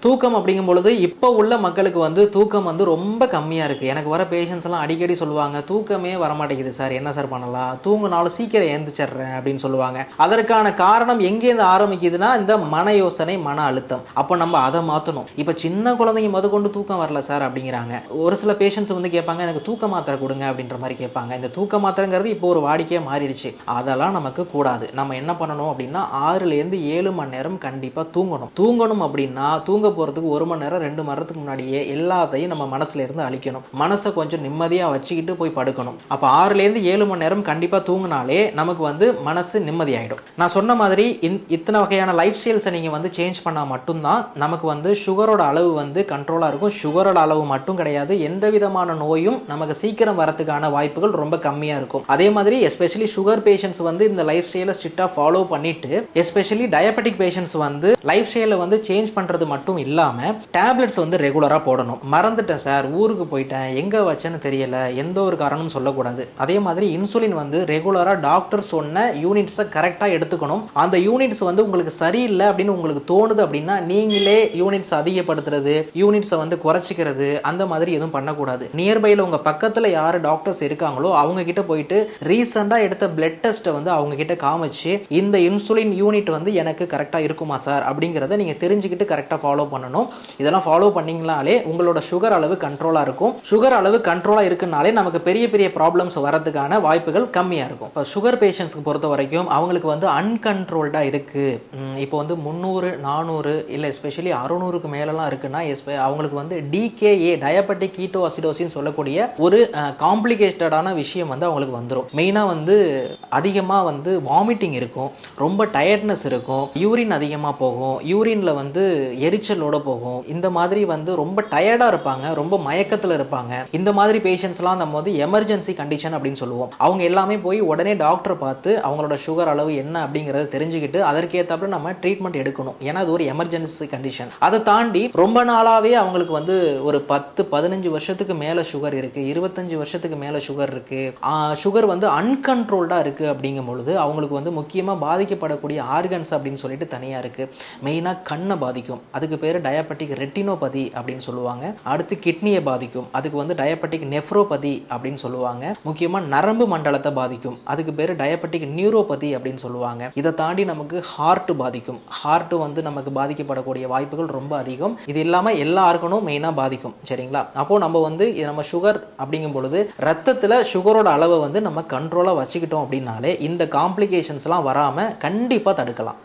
தூக்கம் அப்படிங்கும் பொழுது இப்போ உள்ள மக்களுக்கு வந்து தூக்கம் வந்து ரொம்ப கம்மியாக இருக்குது. எனக்கு வர பேஷண்ட்ஸ் எல்லாம் அடிக்கடி சொல்லுவாங்க, தூக்கமே வரமாட்டேங்குது சார், என்ன சார் பண்ணலாம், தூங்குனாலும் சீக்கிரம் எழுந்திரிச்சிடுறேன் அப்படின்னு சொல்லுவாங்க. அதற்கான காரணம் எங்கேருந்து ஆரம்பிக்குதுன்னா இந்த மன யோசனை, மன அழுத்தம். அப்போ நம்ம அதை மாற்றணும். இப்போ சின்ன குழந்தைங்க முதற்கொண்டு தூக்கம் வரல சார் அப்படிங்கிறாங்க. ஒரு சில பேஷண்ட்ஸ் வந்து கேட்பாங்க, எனக்கு தூக்க மாத்திரை கொடுங்க அப்படின்ற மாதிரி கேட்பாங்க. இந்த தூக்க மாத்திரைங்கிறது இப்போ ஒரு வாடிக்கையாக மாறிடுச்சு. அதெல்லாம் நமக்கு கூடாது. நம்ம என்ன பண்ணணும் அப்படின்னா 6லேருந்து 7 மணி நேரம் கண்டிப்பாக தூங்கணும் அப்படின்னா தூங்க போகிறதுக்கு 1 மணி நேரம் 2 மணி நேரத்துக்கு முன்னாடியே எல்லாத்தையும் நம்ம மனசுல இருந்து அழிக்கணும். மனசை கொஞ்சம் நிம்மதியாக வச்சுக்கிட்டு போய் படுக்கணும். அப்போ 6லேருந்து 7 மணி நேரம் கண்டிப்பாக தூங்கினாலே நமக்கு வந்து மனசு நிம்மதியாயிடும். நான் சொன்ன மாதிரி இத்தனை வகையான லைஃப் ஸ்டைல்ஸை நீங்கள் வந்து சேஞ்ச் பண்ணால் மட்டும்தான் நமக்கு வந்து சுகரோட அளவு வந்து கண்ட்ரோலாக இருக்கும். சுகரோட அளவு மட்டும் கிடையாது, எந்த விதமான நோயும் நமக்கு சீக்கிரம் வரதுக்கான வாய்ப்புகள் ரொம்ப கம்மியாக இருக்கும். அதே மாதிரி எஸ்பெஷலி சுகர் பேஷண்ட்ஸ் வந்து இந்த லைஃப் ஸ்டைலை ஸ்ட்ரிக்டாக ஃபாலோ பண்ணிட்டு, எஸ்பெஷலி டயபெட்டிக் பேஷண்ட்ஸ் வந்து லைஃப் ஸ்டைலை வந்து சேஞ்ச் பண்ணுறது மட்டும் இல்லாமல் டேப்லெட்ஸ் வந்து ரெகுலராக போடணும். மறந்துட்டேன் சார், ஊருக்கு போயிட்டேன், எங்கே வச்சேன்னு தெரியல, எந்த ஒரு காரணமும் சொல்லக்கூடாது. அதே மாதிரி இன்சுலின் வந்து ரெகுலராக டாக்டர் சொன்ன யூனிட்ஸை கரெக்டாக எடுத்துக்கணும். அந்த யூனிட்ஸ் வந்து உங்களுக்கு சரியில்லை அப்படின்னு உங்களுக்கு தோணுது அப்படின்னா நீங்களே யூனிட்ஸ் அதிகப்படுத்துறது, யூனிட்ஸை வந்து குறைச்சிக்கிறது, அந்த மாதிரி எதுவும் பண்ணக்கூடாது. நியர்பையில் உங்கள் பக்கத்தில் யார் டாக்டர்ஸ் இருக்காங்களோ அவங்க கிட்ட போயிட்டு ரீசெண்டாக எடுத்த பிளட் டெஸ்ட்டை வந்து அவங்க கிட்ட காமிச்சு, இந்த இன்சுலின் யூனிட் வந்து எனக்கு கரெக்டாக இருக்குமா சார் அப்படிங்கிறத நீங்கள் தெரிஞ்சுக்கிட்டு கரெக்டாக ஃபாலோ பண்ணணும். இதெல்லாம் ஃபாலோ பண்ணிங்கனாலே உங்களோட சுகர் அளவு கண்ட்ரோலாக இருக்கும். சுகர் அளவு கண்ட்ரோலாக இருக்குனாலே நமக்கு பெரிய பெரிய ப்ராப்ளம்ஸ் வரதுக்கான வாய்ப்புகள் கம்மியாக இருக்கும். இப்போ சுகர் பேஷண்ட்ஸ்க்கு பொறுத்த வரைக்கும் அவங்களுக்கு வந்து அன்கண்ட்ரோல்டாக இருக்குது. இப்போ வந்து 300, 400 இல்லை எஸ்பெஷலி 600க்கு மேலெலாம் இருக்குன்னா அவங்களுக்கு வந்து டிகேஏ, டயபெட்டிக் கீட்டோ அசிடோசின்னு சொல்லக்கூடிய ஒரு காம்ப்ளிகேட்டடான விஷயம் வந்து அவங்களுக்கு வந்துடும். மெயினாக வந்து அதிகமாக வந்து வாமிட்டிங் இருக்கும், ரொம்ப டயர்ட்னஸ் இருக்கும், யூரின் அதிகமாக போகும், யூரினில் வந்து எரிச்சலோட போகும். இந்த மாதிரி வந்து ரொம்ப டயர்டாக இருப்பாங்க, ரொம்ப மயக்கத்தில் இருப்பாங்க. இந்த மாதிரி பேஷண்ட்ஸ்லாம் நம்ம வந்து எமர்ஜென்சி கண்டிஷன் அப்படின்னு சொல்லுவோம். அவங்க எல்லாமே போய் உடனே டாக்டரை பார்த்து அவங்களோட சுகர் அளவு என்ன அப்படிங்கிறத தெரிஞ்சுக்கிட்டு அதற்கேற்றாப்புல நம்ம ட்ரீட்மெண்ட் எடுக்கணும். ஏன்னா அது ஒரு எமர்ஜென்சி கண்டிஷன். அதை தாண்டி ரொம்ப நாளாகவே அவங்களுக்கு வந்து ஒரு 10-15 வருஷத்துக்கு மேலே சுகர் இருக்குது, 25 வருஷத்துக்கு மேலே சுகர் இருக்குது, சுகர் வந்து அன்கண்ட்ரோல்டாக இருக்குது அப்படிங்கும் பொழுது அவங்களுக்கு வந்து முக்கியமாக பாதிக்கப்படக்கூடிய ஆர்கன்ஸ் அப்படின்னு சொல்லிட்டு தனியாக இருக்குது. மெயினாக கண்ணை பாதிக்கும், அதுக்கு பேர் டயபெட்டிக் ரெட்டினோபதி அப்படின்னு சொல்லுவாங்க. அடுத்து கிட்னியை பாதிக்கும், அதுக்கு வந்து டயபெட்டிக் நெஃப்ரோபதி அப்படின்னு சொல்லுவாங்க. முக்கியமாக நரம்பு மண்டலத்தை பாதிக்கும், அதுக்கு பேர் டயபெட்டிக் நியூரோபதி அப்படின்னு சொல்லுவாங்க. இதை தாண்டி நமக்கு ஹார்ட் பாதிக்கும், ஹார்ட் வந்து நமக்கு பாதிக்கப்படக்கூடிய வாய்ப்புகள் ரொம்ப அதிகம். இது இல்லாமல் எல்லா ஆர்கனும் மெயினாக பாதிக்கும். சரிங்களா? அப்போ நம்ம வந்து நம்ம சுகர் அப்படிங்கும் பொழுது ரத்தத்தில் சுகரோட அளவை வந்து நம்ம கண்ட்ரோலாக வச்சுக்கிட்டோம் அப்படின்னாலே இந்த காம்ப்ளிகேஷன்ஸ்லாம் வராமல் கண்டிப்பாக தடுக்கலாம்.